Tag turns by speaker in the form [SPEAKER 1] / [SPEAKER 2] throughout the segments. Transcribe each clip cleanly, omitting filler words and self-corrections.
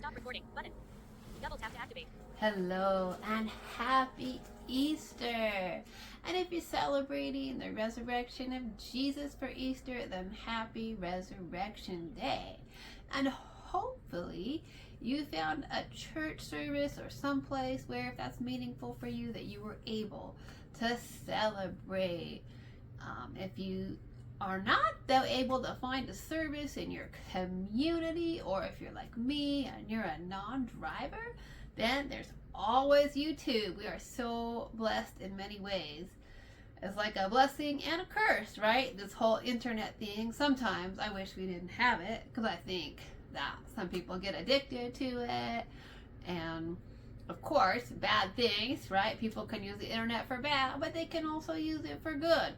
[SPEAKER 1] Stop recording button. Double tap to activate.
[SPEAKER 2] Hello and happy Easter. And if you're celebrating the resurrection of Jesus for Easter, then happy Resurrection Day. And hopefully you found a church service or someplace where, if that's meaningful for you, that you were able to celebrate. If you are not though able to find a service in your community, or if you're like me and you're a non-driver, then there's always YouTube. We are so blessed in many ways. It's like a blessing and a curse, right? This whole internet thing. Sometimes I wish we didn't have it, because I think that some people get addicted to it, and of course bad things, right? People can use the internet for bad, but they can also use it for good.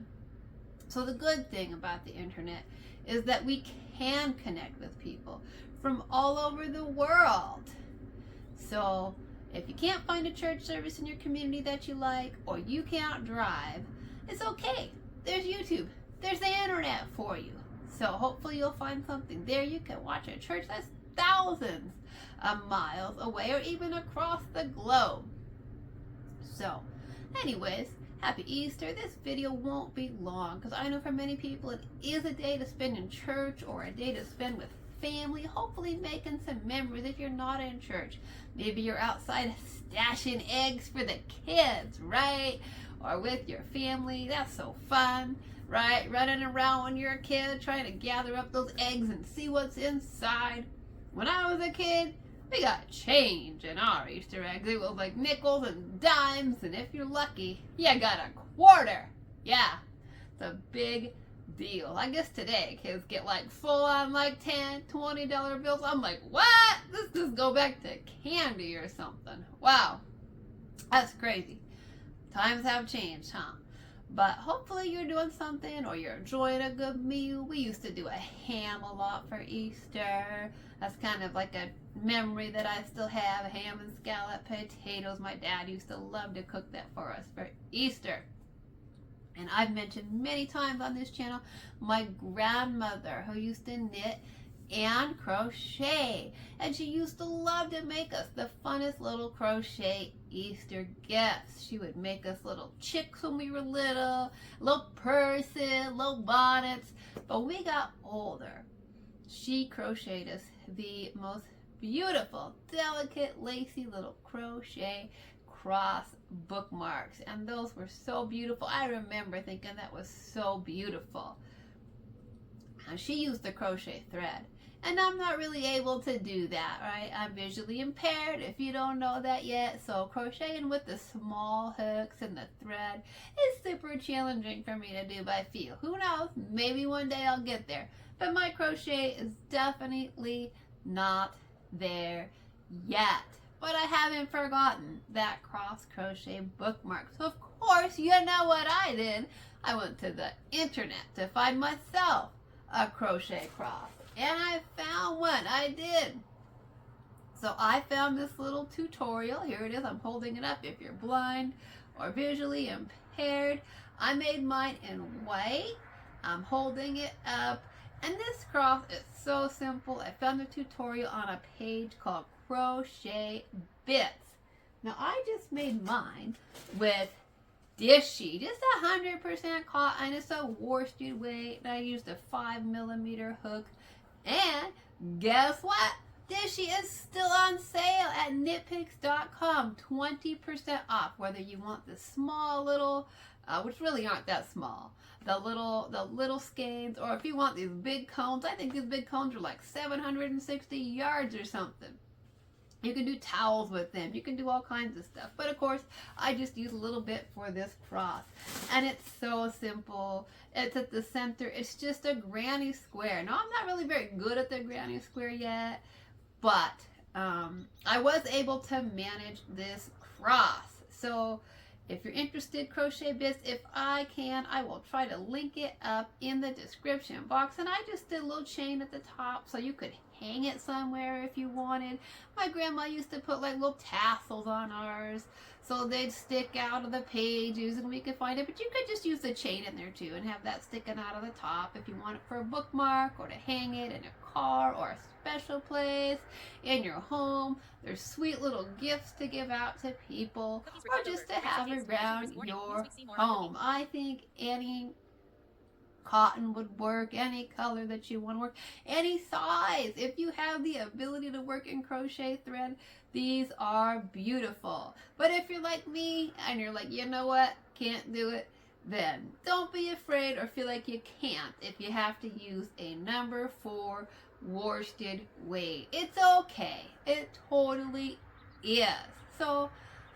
[SPEAKER 2] So the good thing about the internet is that we can connect with people from all over the world. So if you can't find a church service in your community that you like, or you can't drive, it's okay. There's YouTube. There's the internet for you. So hopefully you'll find something there. You can watch a church that's thousands of miles away, or even across the globe. So anyways, happy Easter. This video won't be long, because I know for many people it is a day to spend in church, or a day to spend with family, hopefully making some memories if you're not in church. Maybe you're outside stashing eggs for the kids, right? Or with your family. That's so fun, right? Running around when you're a kid trying to gather up those eggs and see what's inside. When I was a kid, we got change in our Easter eggs. It was like nickels and dimes, and if you're lucky, you got a quarter. Yeah, it's a big deal. I guess today kids get like full on like $10, $20 bills. I'm like, what? Let's just go back to candy or something. Wow, that's crazy. Times have changed, huh? But hopefully you're doing something, or you're enjoying a good meal. We used to do a ham a lot for Easter. That's kind of like a memory that I still have. Ham and scallop potatoes. My dad used to love to cook that for us for Easter. And I've mentioned many times on this channel my grandmother, who used to knit and crochet, and she used to love to make us the funnest little crochet Easter gifts. She would make us little chicks when we were little, little purses, little bonnets. But when we got older, she crocheted us the most beautiful, delicate, lacy little crochet cross bookmarks, and those were so beautiful. I remember thinking that was so beautiful. And she used the crochet thread, and I'm not really able to do that, right? I'm visually impaired, if you don't know that yet. So crocheting with the small hooks and the thread is super challenging for me to do by feel. Who knows? Maybe one day I'll get there. But my crochet is definitely not there yet. But I haven't forgotten that cross crochet bookmark. So of course, you know what I did. I went to the internet to find myself a crochet cross, and I found one. I did. So I found this little tutorial. Here it is. I'm holding it up if you're blind or visually impaired. I made mine in white. I'm holding it up, and this cross is so simple. I found the tutorial on a page called Crochet Bits. Now I just made mine with Dishy, just 100% cotton. It's a worsted weight, and I used a 5mm hook. And guess what? Dishy is still on sale at knitpicks.com. 20% off, whether you want the small little, which really aren't that small, the little skeins, or if you want these big cones. I think these big cones are like 760 yards or something. You can do towels with them. You can do all kinds of stuff. But of course, I just use a little bit for this cross. And it's so simple. It's at the center. It's just a granny square. Now, I'm not really very good at the granny square yet, but I was able to manage this cross. So if you're interested, Crochet Bits, if I can, I will try to link it up in the description box. And I just did a little chain at the top so you could hang it somewhere if you wanted. My grandma used to put like little tassels on ours. so they'd stick out of the pages and we could find it. But you could just use the chain in there too and have that sticking out of the top if you want it for a bookmark or to hang it in your car or a special place in your home. There's sweet little gifts to give out to people or just to have around your home. I think any cotton would work, any color that you want to work, any size. If you have the ability to work in crochet thread, these are beautiful. But if you're like me and you're like, you know what, can't do it, then don't be afraid or feel like you can't if you have to use a number 4 worsted weight. It's okay. It totally is. So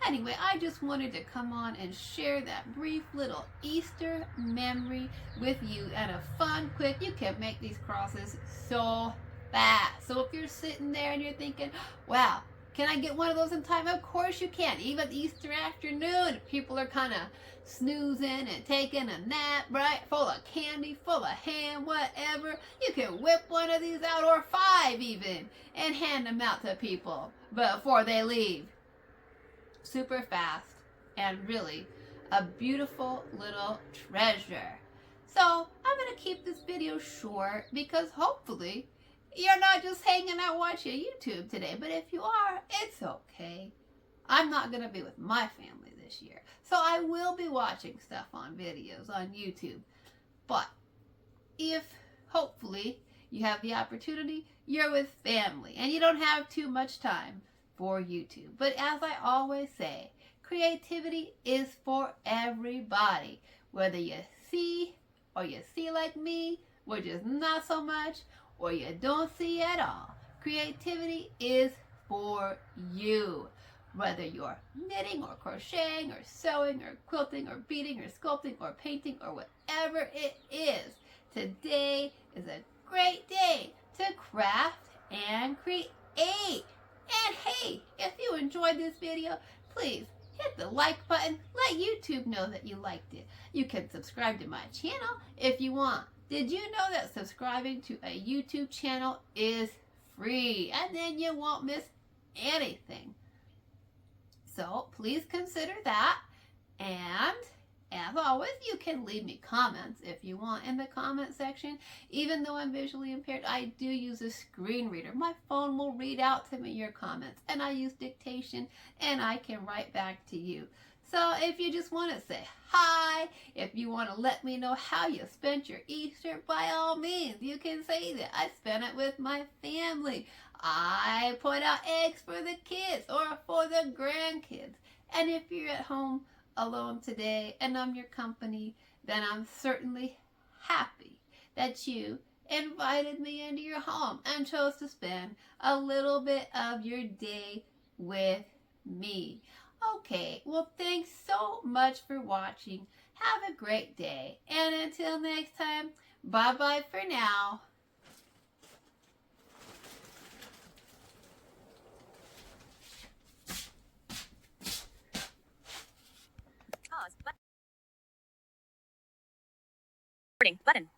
[SPEAKER 2] anyway, I just wanted to come on and share that brief little Easter memory with you, and a fun, quick, you can make these crosses so fast. So if you're sitting there and you're thinking, wow, can I get one of those in time? Of course you can. Even Easter afternoon, people are kind of snoozing and taking a nap, right? Full of candy, full of ham, whatever. You can whip one of these out, or 5 even, and hand them out to people before they leave. Super fast and really a beautiful little treasure. So I'm going to keep this video short because hopefully you're not just hanging out watching YouTube today. But if you are, it's okay. I'm not going to be with my family this year, so I will be watching stuff on videos on YouTube. But if hopefully you have the opportunity, you're with family and you don't have too much time for YouTube. But as I always say, creativity is for everybody. Whether you see or you see like me, which is not so much, or you don't see at all. Creativity is for you. Whether you're knitting or crocheting or sewing or quilting or beading or sculpting or painting or whatever it is, today is a great day to craft and create. And hey, if you enjoyed this video, please hit the like button. Let YouTube know that you liked it. You can subscribe to my channel if you want. Did you know that subscribing to a YouTube channel is free? And then you won't miss anything. So please consider that. And as always, you can leave me comments if you want in the comment section. Even though I'm visually impaired, I do use a screen reader. My phone will read out to me your comments, and I use dictation, and I can write back to you. So if you just want to say hi, if you want to let me know how you spent your Easter, by all means, you can say that. I spent it with my family. I put out eggs for the kids or for the grandkids. And if you're at home alone today and I'm your company, then I'm certainly happy that you invited me into your home and chose to spend a little bit of your day with me. Okay, well, thanks so much for watching. Have a great day. And until next time, bye-bye for now.
[SPEAKER 1] Pause. Button.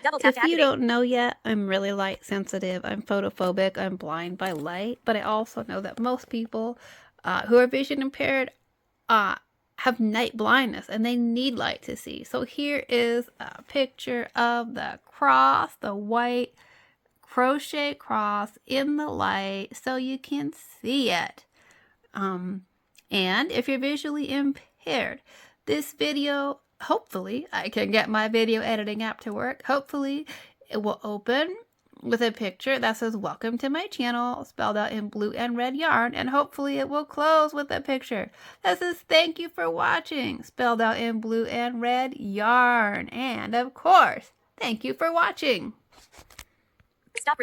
[SPEAKER 1] Double tap
[SPEAKER 2] If
[SPEAKER 1] to
[SPEAKER 2] you
[SPEAKER 1] activate.
[SPEAKER 2] don't know yet, I'm really light sensitive. I'm photophobic. I'm blind by light. But I also know that most people who are vision impaired have night blindness and they need light to see. So here is a picture of the cross, the white crochet cross in the light so you can see it. And if you're visually impaired, this video, hopefully, I can get my video editing app to work. Hopefully, it will open with a picture that says welcome to my channel, spelled out in blue and red yarn, and hopefully it will close with a picture that says thank you for watching, spelled out in blue and red yarn. And of course, thank you for watching.
[SPEAKER 1] Stop.